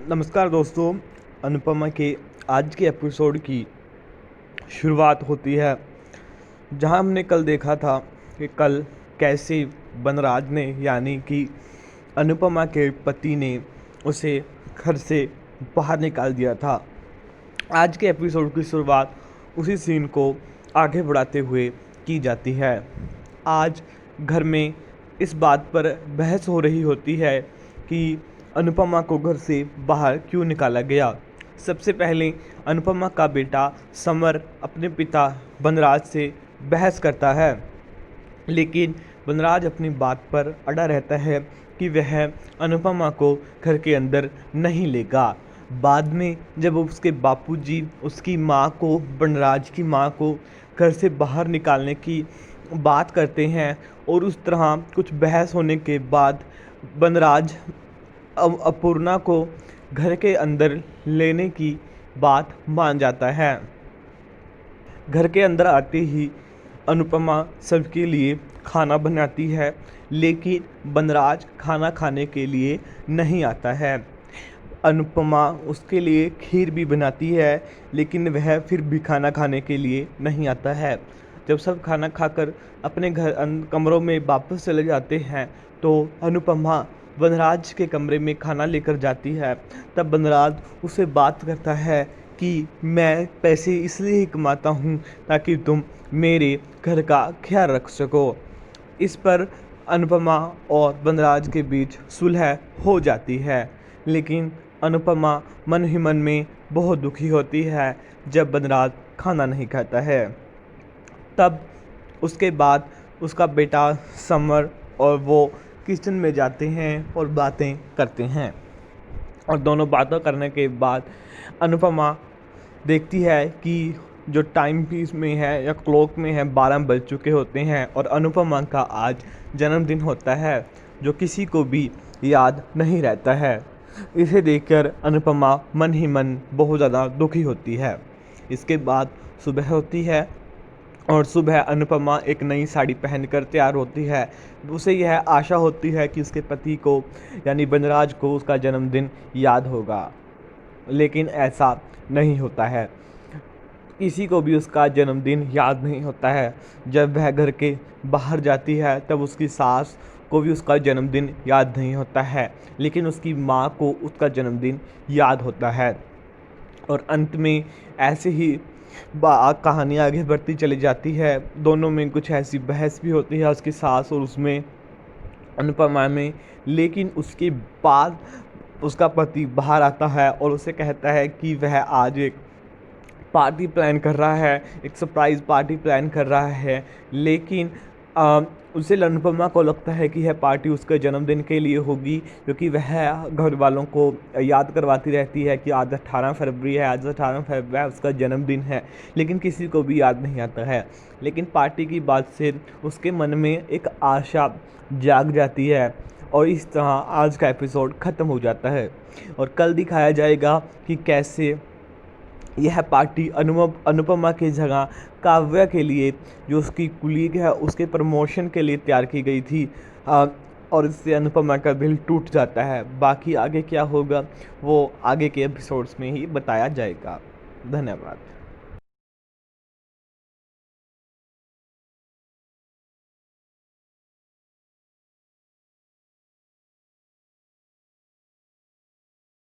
नमस्कार दोस्तों। अनुपमा के आज के एपिसोड की शुरुआत होती है जहां हमने कल देखा था कि कल कैसे बनराज ने यानी कि अनुपमा के पति ने उसे घर से बाहर निकाल दिया था। आज के एपिसोड की शुरुआत उसी सीन को आगे बढ़ाते हुए की जाती है। आज घर में इस बात पर बहस हो रही होती है कि अनुपमा को घर से बाहर क्यों निकाला गया। सबसे पहले अनुपमा का बेटा समर अपने पिता बनराज से बहस करता है, लेकिन बनराज अपनी बात पर अड़ा रहता है कि वह अनुपमा को घर के अंदर नहीं लेगा। बाद में जब उसके बापूजी उसकी माँ को, बनराज की माँ को घर से बाहर निकालने की बात करते हैं और उस तरह कुछ बहस होने के बाद बनराज अपूर्णा को घर के अंदर लेने की बात मान जाता है। घर के अंदर आते ही अनुपमा सबके लिए खाना बनाती है, लेकिन बनराज खाना खाने के लिए नहीं आता है। अनुपमा उसके लिए खीर भी बनाती है, लेकिन वह फिर भी खाना खाने के लिए नहीं आता है। जब सब खाना खाकर अपने कमरों में वापस चले जाते हैं तो अनुपमा बनराज के कमरे में खाना लेकर जाती है। तब बनराज उससे बात करता है कि मैं पैसे इसलिए ही कमाता हूँ ताकि तुम मेरे घर का ख्याल रख सको। इस पर अनुपमा और बनराज के बीच सुलह हो जाती है, लेकिन अनुपमा मन ही मन में बहुत दुखी होती है जब बनराज खाना नहीं खाता है। तब उसके बाद उसका बेटा समर और वो किचन में जाते हैं और बातें करते हैं, और दोनों बातें करने के बाद अनुपमा देखती है कि जो टाइम पीस में है या क्लॉक में है 12 बज चुके होते हैं और अनुपमा का आज जन्मदिन होता है जो किसी को भी याद नहीं रहता है। इसे देखकर अनुपमा मन ही मन बहुत ज़्यादा दुखी होती है। इसके बाद सुबह होती है और सुबह अनुपमा एक नई साड़ी पहनकर तैयार होती है। उसे यह आशा होती है कि उसके पति को यानी बनराज को उसका जन्मदिन याद होगा, लेकिन ऐसा नहीं होता है। किसी को भी उसका जन्मदिन याद नहीं होता है। जब वह घर के बाहर जाती है तब उसकी सास को भी उसका जन्मदिन याद नहीं होता है, लेकिन उसकी माँ को उसका जन्मदिन याद होता है। और अंत में ऐसे ही कहानी आगे बढ़ती चली जाती है। दोनों में कुछ ऐसी बहस भी होती है, उसकी सास और उसमें, अनुपमा में। लेकिन उसके बाद उसका पति बाहर आता है और उसे कहता है कि वह आज एक पार्टी प्लान कर रहा है, एक सरप्राइज़ पार्टी प्लान कर रहा है। लेकिन उसे अनुपमा को लगता है कि यह पार्टी उसके जन्मदिन के लिए होगी, क्योंकि वह घर वालों को याद करवाती रहती है कि आज 18 फरवरी है, आज 18 फरवरी उसका जन्मदिन है, लेकिन किसी को भी याद नहीं आता है। लेकिन पार्टी की बात से उसके मन में एक आशा जाग जाती है और इस तरह आज का एपिसोड ख़त्म हो जाता है। और कल दिखाया जाएगा कि कैसे यह पार्टी अनुपमा की जगह काव्या के लिए, जो उसकी कुलीग है, उसके प्रमोशन के लिए तैयार की गई थी। और इससे अनुपमा का दिल टूट जाता है। बाकी आगे क्या होगा वो आगे के एपिसोड्स में ही बताया जाएगा। धन्यवाद।